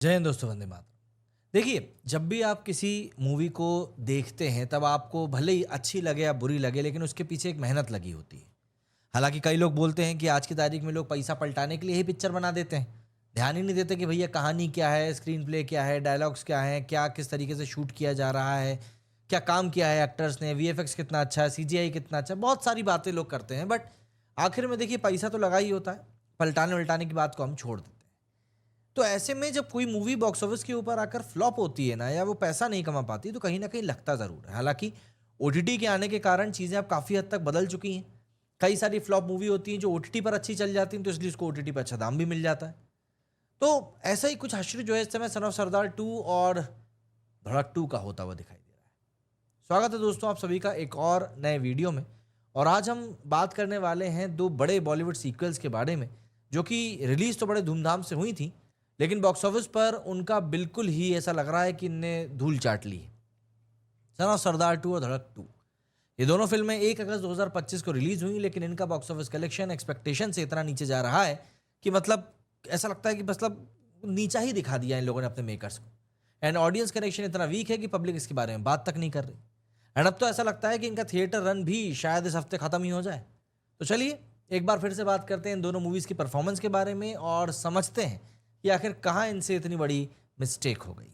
जय हिंद दोस्तों, वंदे मातरम। देखिए, जब भी आप किसी मूवी को देखते हैं तब आपको भले ही अच्छी लगे या बुरी लगे, लेकिन उसके पीछे एक मेहनत लगी होती है। हालांकि कई लोग बोलते हैं कि आज की तारीख में लोग पैसा पलटाने के लिए ही पिक्चर बना देते हैं। ध्यान ही नहीं देते कि भैया कहानी क्या है, स्क्रीन प्ले क्या है, डायलॉग्स क्या है, क्या किस तरीके से शूट किया जा रहा है, क्या काम किया है एक्टर्स ने, वीएफएक्स कितना अच्छा है, सीजीआई कितना अच्छा है। बहुत सारी बातें लोग करते हैं, बट आखिर में देखिए पैसा तो लगा ही होता है। पलटाने उल्टाने की बात को हम छोड़ देते हैं। तो ऐसे में जब कोई मूवी बॉक्स ऑफिस के ऊपर आकर फ्लॉप होती है ना, या वो पैसा नहीं कमा पाती, तो कहीं ना कहीं लगता ज़रूर है। हालांकि ओटीटी के आने के कारण चीज़ें अब काफ़ी हद तक बदल चुकी हैं। कई सारी फ्लॉप मूवी होती हैं जो ओटीटी पर अच्छी चल जाती हैं, तो इसलिए उसको ओटीटी पर अच्छा दाम भी मिल जाता है। तो ऐसा ही कुछ हश्र जो है इस समय सन ऑफ सरदार 2 और धड़क 2 का होता हुआ दिखाई दे रहा है। स्वागत है दोस्तों आप सभी का एक और नए वीडियो में। और आज हम बात करने वाले हैं दो बड़े बॉलीवुड सीक्वल्स के बारे में, जो कि रिलीज तो बड़े धूमधाम से हुई थी, लेकिन बॉक्स ऑफिस पर उनका बिल्कुल ही ऐसा लग रहा है कि इनने धूल चाट ली है। सन ऑफ सरदार 2 और धड़क 2, ये दोनों फिल्में 1 अगस्त 2025 को रिलीज हुई, लेकिन इनका बॉक्स ऑफिस कलेक्शन एक्सपेक्टेशन से इतना नीचे जा रहा है कि मतलब ऐसा लगता है कि मतलब नीचा ही दिखा दिया इन लोगों ने अपने मेकर्स को। एंड ऑडियंस कनेक्शन इतना वीक है कि पब्लिक इसके बारे में बात तक नहीं कर रही। एंड अब तो ऐसा लगता है कि इनका थिएटर रन भी शायद इस हफ्ते खत्म ही हो जाए। तो चलिए एक बार फिर से बात करते हैं इन दोनों मूवीज़ की परफॉर्मेंस के बारे में और समझते हैं कि आखिर कहाँ इनसे इतनी बड़ी मिस्टेक हो गई।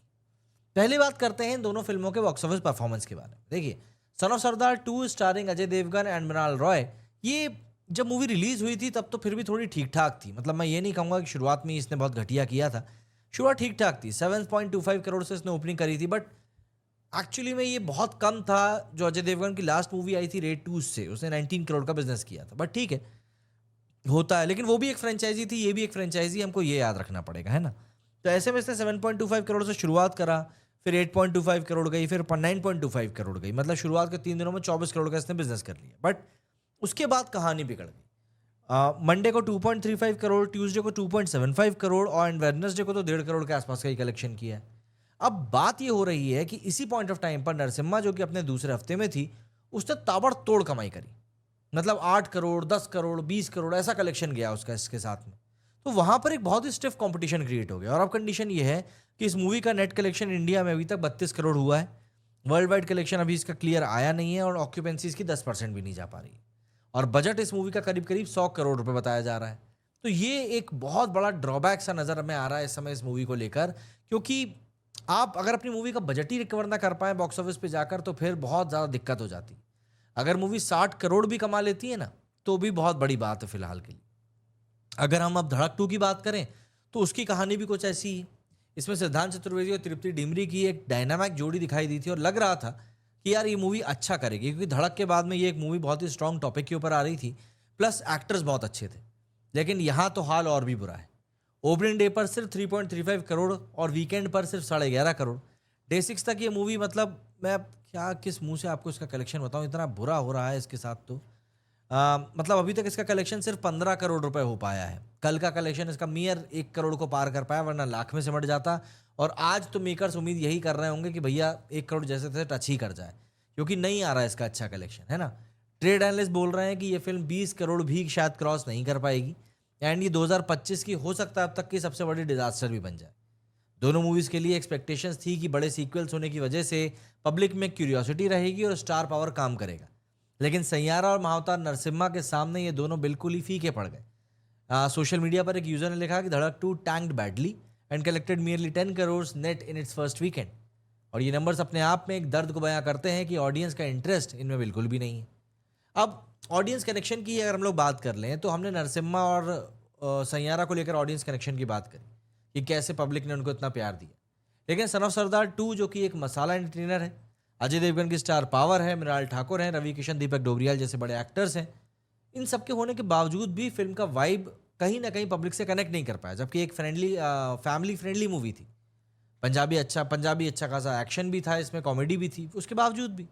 पहली बात करते हैं इन दोनों फिल्मों के बॉक्स ऑफिस परफॉर्मेंस के बारे में। देखिए, son of Sardaar 2 starring Ajay Devgn and Mrunal Roy, ये जब मूवी रिलीज हुई थी तब तो फिर भी थोड़ी ठीक ठाक थी। मतलब मैं ये नहीं कहूँगा कि शुरुआत में ही इसने बहुत घटिया किया था। शुरुआत ठीक ठाक थी, 7.25 करोड़ से इसने ओपनिंग करी थी, बट एक्चुअली में ये बहुत कम था। जो अजय देवगन की लास्ट मूवी आई थी रेड 2 से, उसने 19 करोड़ का बिजनेस किया था। बट ठीक है, होता है, लेकिन वो भी एक फ्रेंचाइजी थी, ये भी एक फ्रेंचाइजी, हमको ये याद रखना पड़ेगा, है ना। तो ऐसे में इसने 7.25 करोड़ से शुरुआत करा, फिर 8.25 करोड़ गई, फिर 9.25 करोड़ गई। मतलब शुरुआत के 3 दिनों में 24 करोड़ का इसने बिजनेस कर लिया। बट उसके बाद कहानी बिगड़ गई। मंडे को 2.35 करोड़, ट्यूसडे को 2.75 करोड़ और वेडनेसडे को तो 1.5 करोड़ के आसपास का ही कलेक्शन किया है। अब बात ये हो रही है कि इसी पॉइंट ऑफ टाइम पर नरसिम्हा, जो कि अपने दूसरे हफ्ते में थी, उसने ताबड़तोड़ कमाई करी। मतलब 8 करोड़, 10 करोड़, 20 करोड़ ऐसा कलेक्शन गया उसका इसके साथ में। तो वहां पर एक बहुत ही स्टिफ कंपटीशन क्रिएट हो गया। और अब कंडीशन ये है कि इस मूवी का नेट कलेक्शन इंडिया में अभी तक 32 करोड़ हुआ है। वर्ल्ड वाइड कलेक्शन अभी इसका क्लियर आया नहीं है और ऑक्यूपेंसी इसकी 10% भी नहीं जा पा रही। और बजट इस मूवी का करीब करीब 100 करोड़ रुपए बताया जा रहा है। तो ये एक बहुत बड़ा ड्रॉबैक सा नजर में आ रहा है इस समय इस मूवी को लेकर, क्योंकि आप अगर अपनी मूवी का बजट ही रिकवर ना कर पाए बॉक्स ऑफिस पे जाकर, तो फिर बहुत ज़्यादा दिक्कत हो जाती है। अगर मूवी 60 करोड़ भी कमा लेती है ना, तो भी बहुत बड़ी बात है फिलहाल के लिए। अगर हम अब धड़क 2 की बात करें, तो उसकी कहानी भी कुछ ऐसी ही। इसमें सिद्धांत चतुर्वेदी और तृप्ति डिमरी की एक डायनामिक जोड़ी दिखाई दी थी और लग रहा था कि यार ये मूवी अच्छा करेगी, क्योंकि धड़क के बाद में ये एक मूवी बहुत ही स्ट्रॉन्ग टॉपिक के ऊपर आ रही थी, प्लस एक्टर्स बहुत अच्छे थे। लेकिन यहाँ तो हाल और भी बुरा है। ओपनिंग डे पर सिर्फ 3.35 करोड़ और वीकेंड पर सिर्फ 11.5 करोड़। डे 6 तक ये मूवी, मतलब मैं अब क्या किस मुंह से आपको इसका कलेक्शन बताऊं, इतना बुरा हो रहा है इसके साथ। तो मतलब अभी तक इसका कलेक्शन सिर्फ 15 करोड़ रुपए हो पाया है। कल का कलेक्शन इसका मियर 1 करोड़ को पार कर पाया, वरना लाख में सिमट जाता। और आज तो मेकर्स उम्मीद यही कर रहे होंगे कि भैया 1 करोड़ जैसे थे टच ही कर जाए, क्योंकि नहीं आ रहा है इसका अच्छा कलेक्शन, है ना। ट्रेड एनालिस्ट बोल रहे हैं कि ये फिल्म 20 करोड़ भी शायद क्रॉस नहीं कर पाएगी। एंड ये 2025 की हो सकता है अब तक की सबसे बड़ी डिजास्टर भी बन जाए। दोनों मूवीज के लिए एक्सपेक्टेशंस थी कि बड़े सीक्वल्स होने की वजह से पब्लिक में क्यूरियोसिटी रहेगी और स्टार पावर काम करेगा। लेकिन सैयारा और महाअवतार नरसिम्हा के सामने ये दोनों बिल्कुल ही फीके पड़ गए। सोशल मीडिया पर एक यूजर ने लिखा कि धड़क 2 tanked badly and collected nearly 10 crore net in its first weekend. और ये नंबर्स अपने आप में एक दर्द को बयां करते हैं कि ऑडियंस का इंटरेस्ट इनमें बिल्कुल भी नहीं है। अब ऑडियंस कनेक्शन की अगर हम लोग बात कर लें, तो हमने नरसिम्हा और सैयारा को लेकर ऑडियंस कनेक्शन की बात करी कि कैसे पब्लिक ने उनको इतना प्यार दिया। लेकिन सन ऑफ सरदार 2, जो कि एक मसाला एंटरटेनर है, अजय देवगन की स्टार पावर है, मृणाल ठाकुर हैं, रवि किशन, दीपक डोबरियाल जैसे बड़े एक्टर्स हैं, इन सब के होने के बावजूद भी फिल्म का वाइब कहीं ना कहीं पब्लिक से कनेक्ट नहीं कर पाया। जबकि एक फैमिली फ्रेंडली मूवी थी। पंजाबी अच्छा खासा एक्शन भी था इसमें, कॉमेडी भी थी, उसके बावजूद भी।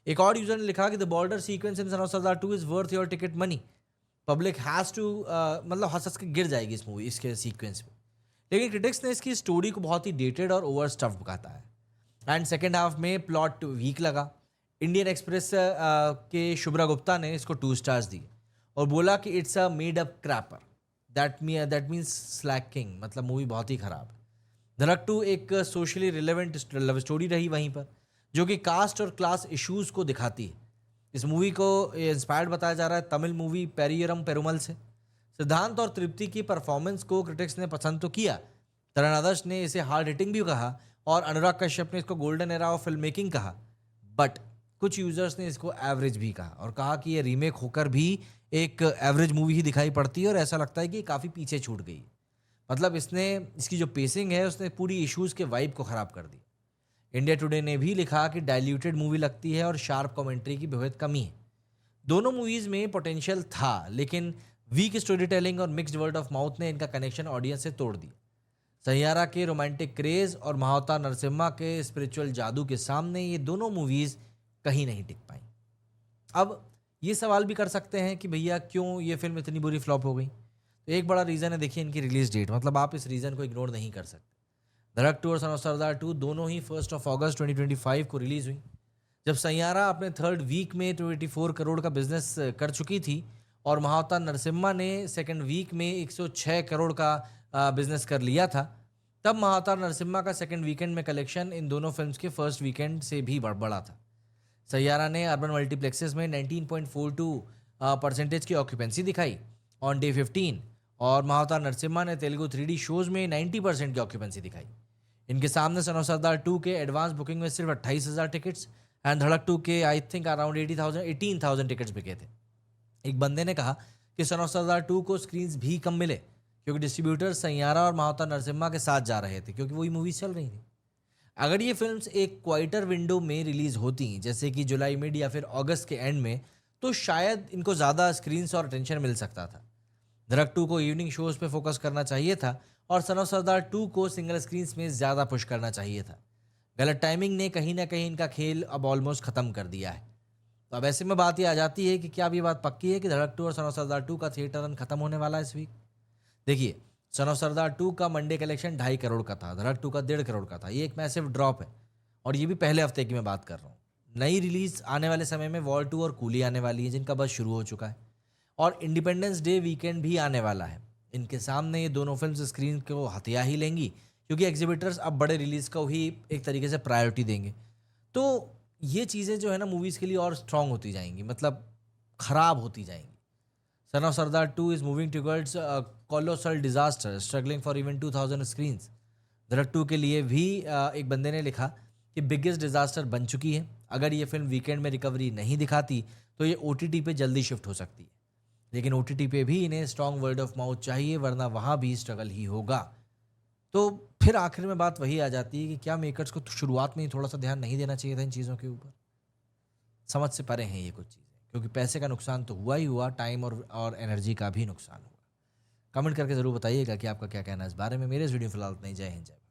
एक और यूजर ने लिखा कि the border sequence in son of Sardaar 2 is worth your ticket money. Public has to, मतलब हंस हंस के गिर जाएगी इस मूवी इसके सीक्वेंस में। लेकिन क्रिटिक्स ने इसकी स्टोरी को बहुत ही डेटेड और ओवर स्टफ्ड बताया है। एंड सेकेंड हाफ में प्लॉट वीक लगा। इंडियन एक्सप्रेस के शुभ्रा गुप्ता ने इसको 2 स्टार्स दिए और बोला कि it's a made up crapper, that means slacking, मतलब मूवी बहुत ही खराब है। धड़क 2 एक सोशली रिलेवेंट लव स्टोरी रही वहीं पर, जो कि कास्ट और क्लास इश्यूज को दिखाती है। इस मूवी को इंस्पायर्ड बताया जा रहा है तमिल मूवी पेरियरम पेरुमल से। सिद्धांत और तृप्ति की परफॉर्मेंस को क्रिटिक्स ने पसंद तो किया, तरण आदर्श ने इसे हार्ड हिटिंग भी कहा और अनुराग कश्यप ने इसको golden era of film making कहा। बट कुछ यूजर्स ने इसको एवरेज भी कहा और कहा कि ये रीमेक होकर भी एक एवरेज मूवी ही दिखाई पड़ती है और ऐसा लगता है कि काफ़ी पीछे छूट गई। मतलब इसने इसकी जो पेसिंग है उसने पूरी इश्यूज के वाइब को ख़राब कर दी। इंडिया टुडे ने भी लिखा कि डाइल्यूटेड मूवी लगती है और शार्प कमेंट्री की बेहद कमी है। दोनों मूवीज में पोटेंशियल था, लेकिन वीक स्टोरी टेलिंग और मिक्स्ड वर्ड ऑफ माउथ ने इनका कनेक्शन ऑडियंस से तोड़ दिया। सैयारा के रोमांटिक क्रेज और महावतार नरसिम्हा के स्पिरिचुअल जादू के सामने ये दोनों मूवीज कहीं नहीं टिक पाई। अब ये सवाल भी कर सकते हैं कि भैया क्यों ये फिल्म इतनी बुरी फ्लॉप हो गई। तो एक बड़ा रीज़न है, देखिए इनकी रिलीज डेट, मतलब आप इस रीज़न को इग्नोर नहीं कर सकते। धड़क 2 और सन ऑफ सरदार 2 दोनों ही 1 अगस्त 2025 को रिलीज हुई। जब सैयारा अपने थर्ड वीक में 24 करोड़ का बिजनेस कर चुकी थी और महावतार नरसिम्हा ने सेकंड वीक में 106 करोड़ का बिजनेस कर लिया था, तब महावतार नरसिम्हा का सेकंड वीकेंड में कलेक्शन इन दोनों फिल्म्स के फर्स्ट वीकेंड से भी बड़ा था। सैयारा ने अर्बन मल्टीप्लेक्सेस में 19.42% की ऑक्यूपेंसी दिखाई ऑन डे 15 और महावतार नरसिम्हा ने तेलुगु 3D शोज में 90% की ऑक्यूपेंसी दिखाई। इनके सामने सन ऑफ सरदार 2 के एडवांस बुकिंग में सिर्फ 28,000 टिकट्स एंड धड़क 2 के आई थिंक अराउंड 18,000 टिकट्स बिके थे। एक बंदे ने कहा कि सन ऑफ सरदार 2 को स्क्रीन्स भी कम मिले क्योंकि डिस्ट्रीब्यूटर सैयारा और महावतार नरसिम्हा के साथ जा रहे थे, क्योंकि वही मूवीज चल रही थी। अगर ये फिल्म्स एक क्वाइटर विंडो में रिलीज होती जैसे कि जुलाई मिड या फिर अगस्त के एंड में, तो शायद इनको ज़्यादा स्क्रीन्स और अटेंशन मिल सकता था। धड़क 2 को इवनिंग शोज पे फोकस करना चाहिए था और सन ऑफ सरदार 2 को सिंगल स्क्रीन्स में ज़्यादा पुश करना चाहिए था। गलत टाइमिंग ने कहीं ना कहीं इनका खेल अब ऑलमोस्ट ख़त्म कर दिया है। तो अब ऐसे में बात ये आ जाती है कि क्या अब ये बात पक्की है कि धड़क 2 और सन ऑफ सरदार 2 का थिएटर रन खत्म होने वाला है इस वीक। देखिए, सन ऑफ सरदार 2 का मंडे कलेक्शन 2.5 करोड़ का था, धड़क 2 का 1.5 करोड़ का था। ये एक मैसिव ड्रॉप है और ये भी पहले हफ्ते की मैं बात कर रहा हूँ। नई रिलीज आने वाले समय में वॉर 2 और कूली आने वाली है जिनका बस शुरू हो चुका है और इंडिपेंडेंस डे वीकेंड भी आने वाला है। इनके सामने ये दोनों फिल्म स्क्रीन को हथिया ही लेंगी क्योंकि एग्जिबिटर्स अब बड़े रिलीज को ही एक तरीके से प्रायोरिटी देंगे। तो ये चीज़ें जो है ना मूवीज़ के लिए और स्ट्रांग होती जाएंगी, मतलब ख़राब होती जाएंगी। सन of Sardaar 2 is moving towards a colossal disaster, struggling for even 2000 screens. धड़क 2 के लिए भी एक बंदे ने लिखा कि बिगेस्ट डिजास्टर बन चुकी है। अगर ये फिल्म वीकेंड में रिकवरी नहीं दिखाती तो ये OTT पे जल्दी शिफ्ट हो सकती है, लेकिन OTT पे भी इन्हें स्ट्रॉन्ग वर्ड ऑफ माउथ चाहिए, वरना वहाँ भी स्ट्रगल ही होगा। तो फिर आखिर में बात वही आ जाती है कि क्या मेकर्स को शुरुआत में ही थोड़ा सा ध्यान नहीं देना चाहिए था इन चीज़ों के ऊपर। समझ से परे हैं ये कुछ चीज़ें, क्योंकि पैसे का नुकसान तो हुआ ही हुआ, टाइम और एनर्जी का भी नुकसान हुआ। कमेंट करके ज़रूर बताइएगा कि आपका क्या कहना है इस बारे में। मेरे इस वीडियो फिलहाल इतना ही। जय हिंद, जय भारत।